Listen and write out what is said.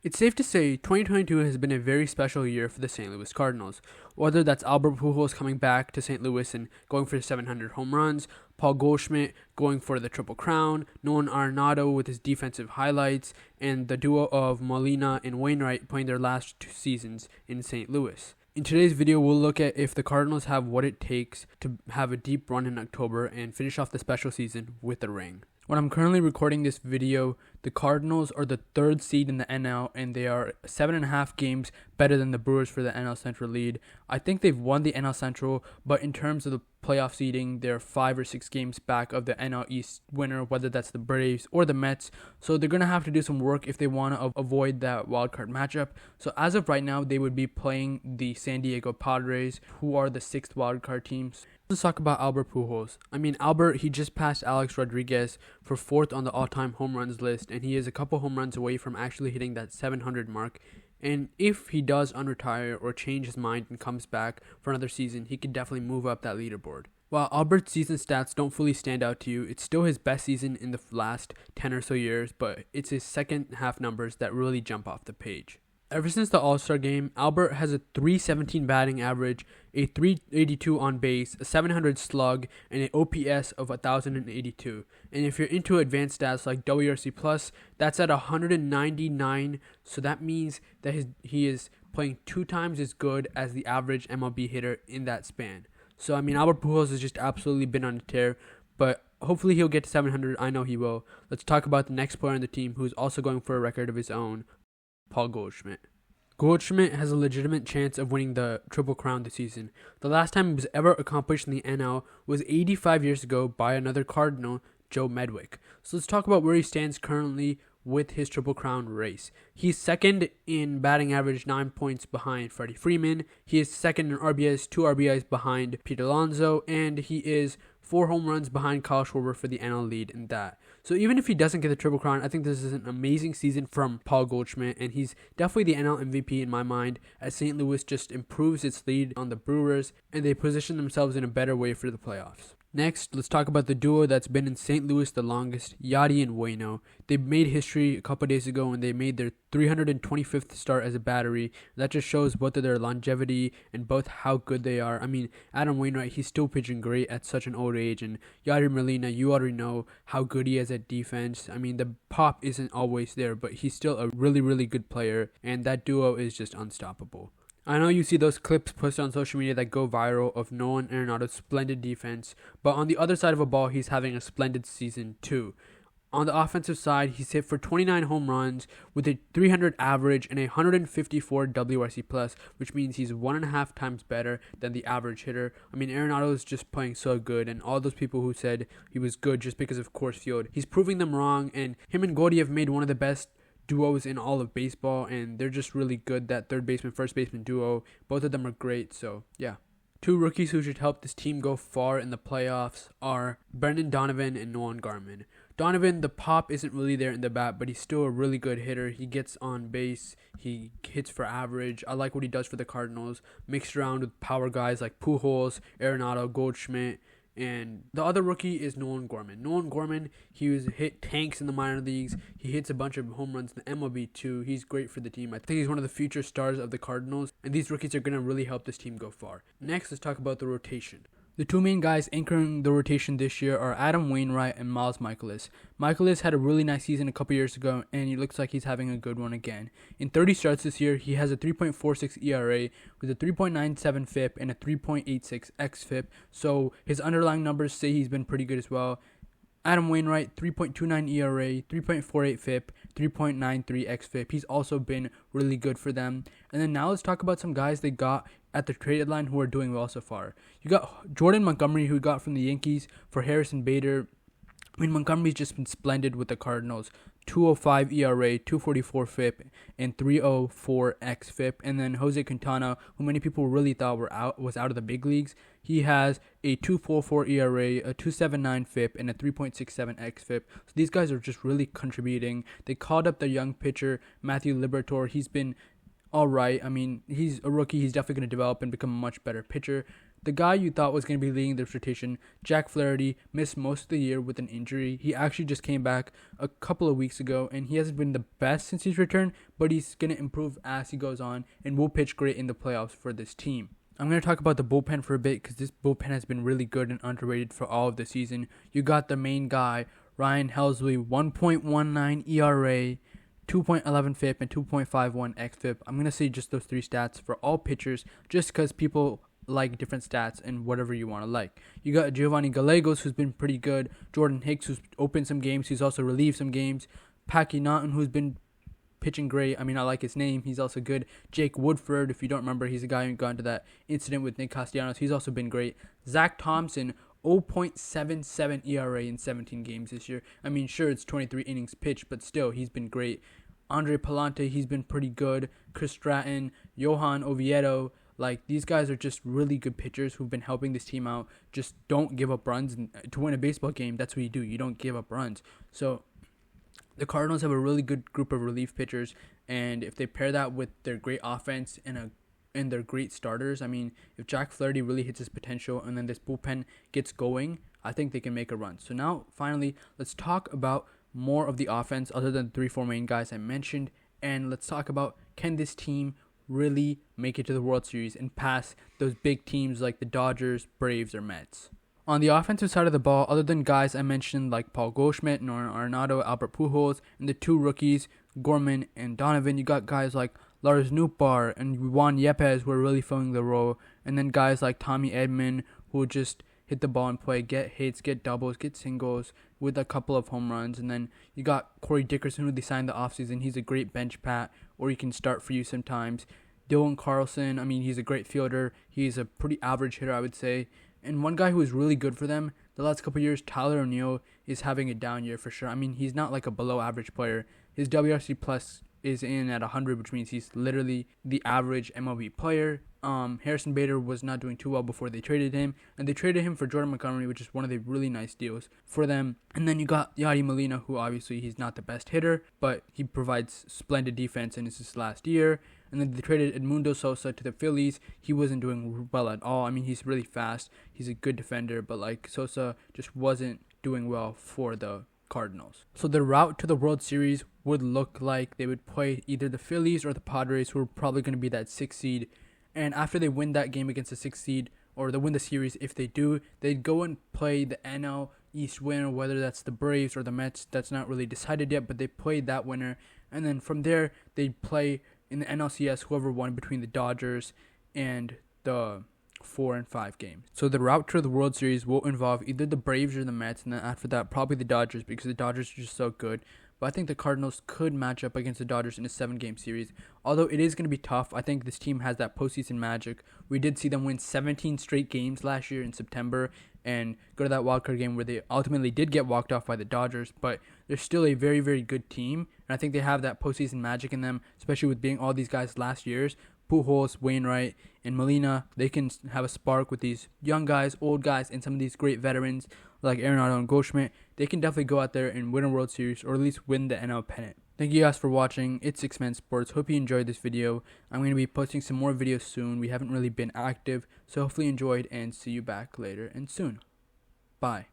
It's safe to say 2022 has been a very special year for the St. Louis Cardinals. Whether that's Albert Pujols coming back to St. Louis and going for 700 home runs, Paul Goldschmidt going for the Triple Crown, Nolan Arenado with his defensive highlights, and the duo of Molina and Wainwright playing their last 2 seasons in St. Louis. In today's video, we'll look at if the Cardinals have what it takes to have a deep run in October and finish off the special season with a ring. When I'm currently recording this video, the Cardinals are the 3rd seed in the NL, and they are 7.5 games better than the Brewers for the NL Central lead. I think they've won the NL Central, but in terms of the playoff seeding, they're 5 or 6 games back of the NL East winner, whether that's the Braves or the Mets. So they're going to have to do some work if they want to avoid that wildcard matchup. So as of right now, they would be playing the San Diego Padres, who are the 6th wildcard team. Let's talk about Albert Pujols. Albert, he just passed Alex Rodriguez for 4th on the all-time home runs list, and he is a couple home runs away from actually hitting that 700 mark. And if he does unretire or change his mind and comes back for another season, he could definitely move up that leaderboard. While Albert's season stats don't fully stand out to you, it's still his best season in the last 10 or so years, but it's his second half numbers that really jump off the page. Ever since the All-Star game, Albert has a .317 batting average, a .382 on base, a .700 slug, and an OPS of 1,082. And if you're into advanced stats like WRC+, that's at 199, so that means that he is playing 2 times as good as the average MLB hitter in that span. So, Albert Pujols has just absolutely been on a tear, but hopefully he'll get to 700. I know he will. Let's talk about the next player on the team who's also going for a record of his own, Paul Goldschmidt. Goldschmidt has a legitimate chance of winning the Triple Crown this season. The last time it was ever accomplished in the NL was 85 years ago by another Cardinal, Joe Medwick. So let's talk about where he stands currently with his Triple Crown race. He's 2nd in batting average, 9 points behind Freddie Freeman. He is 2nd in RBIs, 2 RBIs behind Pete Alonso, and he is 4 home runs behind Kyle Schwarber for the NL lead in that. So even if he doesn't get the Triple Crown, I think this is an amazing season from Paul Goldschmidt, and he's definitely the NL MVP in my mind, as St. Louis just improves its lead on the Brewers, and they position themselves in a better way for the playoffs. Next, let's talk about the duo that's been in St. Louis the longest, Yadi and Waino. They made history a couple days ago and they made their 325th start as a battery. That just shows both of their longevity and both how good they are. Adam Wainwright, he's still pitching great at such an old age, and Yadi Molina, you already know how good he is at defense. The pop isn't always there, but he's still a really, really good player, and that duo is just unstoppable. I know you see those clips posted on social media that go viral of Nolan Arenado's splendid defense, but on the other side of a ball, he's having a splendid season too. On the offensive side, he's hit for 29 home runs with a 300 average and a 154 WRC+, which means he's 1.5 times better than the average hitter. Arenado is just playing so good, and all those people who said he was good just because of Coors Field, he's proving them wrong, and him and Goldie have made one of the best duos in all of baseball, and they're just really good. That third baseman, first baseman duo, both of them are great. So yeah, 2 rookies who should help this team go far in the playoffs are Brendan Donovan and Nolan Gorman. Donovan, the pop isn't really there in the bat, but he's still a really good hitter. He gets on base, he hits for average. I like what he does for the Cardinals, mixed around with power guys like Pujols, Arenado, Goldschmidt. And the other rookie is Nolan Gorman. Nolan Gorman, he was hit tanks in the minor leagues. He hits a bunch of home runs in the MLB too. He's great for the team. I think he's one of the future stars of the Cardinals, and these rookies are going to really help this team go far. Next, let's talk about the rotation. The 2 main guys anchoring the rotation this year are Adam Wainwright and Miles Mikolas. Mikolas had a really nice season a couple years ago, and he looks like he's having a good one again. In 30 starts this year, he has a 3.46 ERA with a 3.97 FIP and a 3.86 xFIP, so his underlying numbers say he's been pretty good as well. Adam Wainwright, 3.29 ERA, 3.48 FIP, 3.93 xFIP. He's also been really good for them. And then now let's talk about some guys they got at the trade deadline who are doing well so far. You got Jordan Montgomery, who got from the Yankees for Harrison Bader. Montgomery's just been splendid with the Cardinals. 2.05 ERA, 2.44 FIP, and 3.04 xFIP. And then Jose Quintana, who many people really thought was out of the big leagues, he has a 2.44 ERA, a 2.79 FIP, and a 3.67 xFIP. So these guys are just really contributing. They called up their young pitcher, Matthew Liberatore. He's been all right. He's a rookie. He's definitely going to develop and become a much better pitcher. The guy you thought was going to be leading this rotation, Jack Flaherty, missed most of the year with an injury. He actually just came back a couple of weeks ago, and he hasn't been the best since he's returned, but he's going to improve as he goes on and will pitch great in the playoffs for this team. I'm going to talk about the bullpen for a bit because this bullpen has been really good and underrated for all of the season. You got the main guy, Ryan Helsley, 1.19 ERA, 2.11 FIP, and 2.51 xFIP. I'm going to say just those three stats for all pitchers just because people like different stats and whatever you want to like. You got Giovanni Gallegos, who's been pretty good. Jordan Hicks, who's opened some games. He's also relieved some games. Packy Naughton, who's been pitching great. I mean, I like his name. He's also good. Jake Woodford, if you don't remember, he's a guy who got into that incident with Nick Castellanos. He's also been great. Zach Thompson, 0.77 ERA in 17 games this year. I mean, sure, it's 23 innings pitched, but still, he's been great. Andre Palante, he's been pretty good. Chris Stratton, Johan Oviedo, like, these guys are just really good pitchers who've been helping this team out. Just don't give up runs. And to win a baseball game, that's what you do. You don't give up runs. So the Cardinals have a really good group of relief pitchers, and if they pair that with their great offense and their great starters, I mean, if Jack Flaherty really hits his potential and then this bullpen gets going, I think they can make a run. So now, finally, let's talk about more of the offense other than the 3-4 main guys I mentioned, and let's talk about, can this team really make it to the World Series and pass those big teams like the Dodgers, Braves, or Mets? On the offensive side of the ball, other than guys I mentioned like Paul Goldschmidt, Nolan Arenado, Albert Pujols, and the two rookies, Gorman and Donovan, you got guys like Lars Nootbaar and Juan Yepes who are really filling the role, and then guys like Tommy Edman who just hit the ball and play, get hits, get doubles, get singles with a couple of home runs. And then you got Corey Dickerson, who they signed the offseason. He's a great bench pat, or he can start for you sometimes. Dylan Carlson, I mean, he's a great fielder. He's a pretty average hitter, I would say. And one guy who is really good for them the last couple of years, Tyler O'Neill, is having a down year for sure. I mean, he's not like a below average player. His WRC plus is in at 100, which means he's literally the average MLB player. Harrison Bader was not doing too well before they traded him, and they traded him for Jordan Montgomery, which is one of the really nice deals for them. And then you got Yadi Molina, who obviously he's not the best hitter, but he provides splendid defense, and it's his last year. And then they traded Edmundo Sosa to the Phillies. He wasn't doing well at all. I mean, he's really fast. He's a good defender, but like Sosa just wasn't doing well for the Cardinals. So the route to the World Series would look like they would play either the Phillies or the Padres, who are probably going to be that 6th seed. And after they win that game against the 6th seed, or they win the series, if they do, they'd go and play the NL East winner, whether that's the Braves or the Mets. That's not really decided yet, but they played that winner. And then from there, they'd play in the NLCS whoever won between the Dodgers and the 4 and 5 games. So the route to the World Series will involve either the Braves or the Mets, and then after that, probably the Dodgers, because the Dodgers are just so good. But I think the Cardinals could match up against the Dodgers in a 7-game series. Although it is going to be tough, I think this team has that postseason magic. We did see them win 17 straight games last year in September and go to that wildcard game where they ultimately did get walked off by the Dodgers. But they're still a very, very good team. And I think they have that postseason magic in them, especially with being all these guys last year's. Pujols, Wainwright, and Molina, they can have a spark with these young guys, old guys, and some of these great veterans like Arenado and Goldschmidt. They can definitely go out there and win a World Series, or at least win the NL pennant. Thank you guys for watching. It's Six Man Sports. Hope you enjoyed this video. I'm going to be posting some more videos soon. We haven't really been active, so hopefully you enjoyed, and see you back later and soon. Bye.